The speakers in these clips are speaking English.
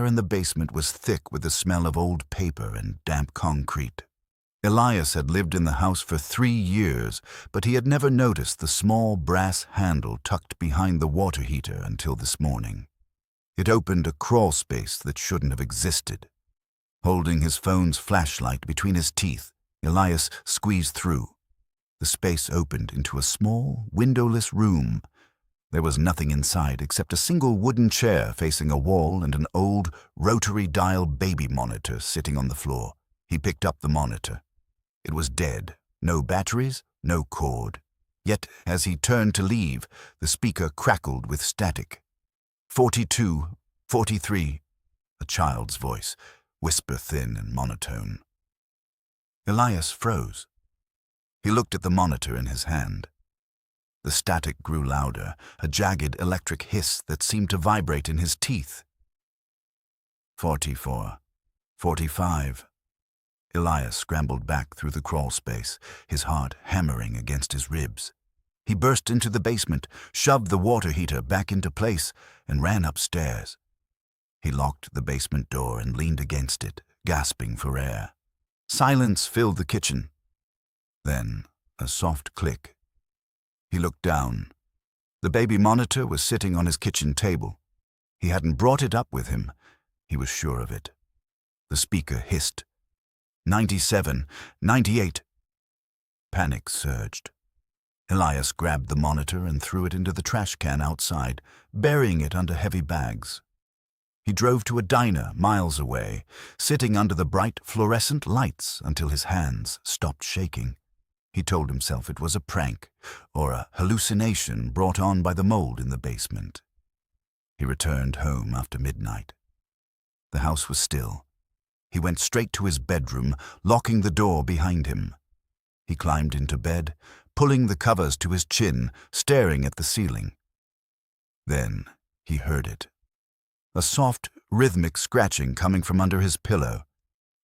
air in the basement was thick with the smell of old paper and damp concrete. Elias had lived in the house for 3 years, but he had never noticed the small brass handle tucked behind the water heater until this morning. It opened a crawl space that shouldn't have existed. Holding his phone's flashlight between his teeth, Elias squeezed through. The space opened into a small, windowless room. There was nothing inside except a single wooden chair facing a wall and an old, rotary-dial baby monitor sitting on the floor. He picked up the monitor. It was dead. No batteries, no cord. Yet, as he turned to leave, the speaker crackled with static. 42, 43, a child's voice, whisper thin and monotone. Elias froze. He looked at the monitor in his hand. The static grew louder, a jagged electric hiss that seemed to vibrate in his teeth. 44, 45. Elias scrambled back through the crawl space, his heart hammering against his ribs. He burst into the basement, shoved the water heater back into place, and ran upstairs. He locked the basement door and leaned against it, gasping for air. Silence filled the kitchen. Then, a soft click. He looked down. The baby monitor was sitting on his kitchen table. He hadn't brought it up with him. He was sure of it. The speaker hissed. 97, 98. Panic surged. Elias grabbed the monitor and threw it into the trash can outside, burying it under heavy bags. He drove to a diner miles away, sitting under the bright fluorescent lights until his hands stopped shaking. He told himself it was a prank or a hallucination brought on by the mold in the basement. He returned home after midnight. The house was still. He went straight to his bedroom, locking the door behind him. He climbed into bed, pulling the covers to his chin, staring at the ceiling. Then he heard it. A soft, rhythmic scratching coming from under his pillow.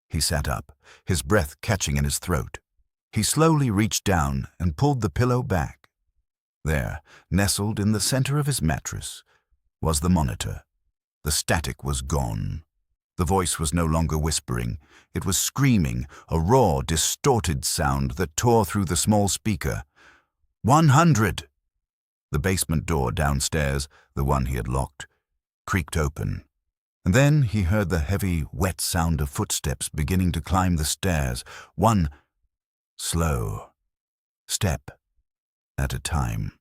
He sat up, his breath catching in his throat. He slowly reached down and pulled the pillow back. There, nestled in the center of his mattress, was the monitor. The static was gone. The voice was no longer whispering. It was screaming, a raw, distorted sound that tore through the small speaker. 100! The basement door downstairs, the one he had locked, creaked open. And then he heard the heavy, wet sound of footsteps beginning to climb the stairs, one slow step at a time.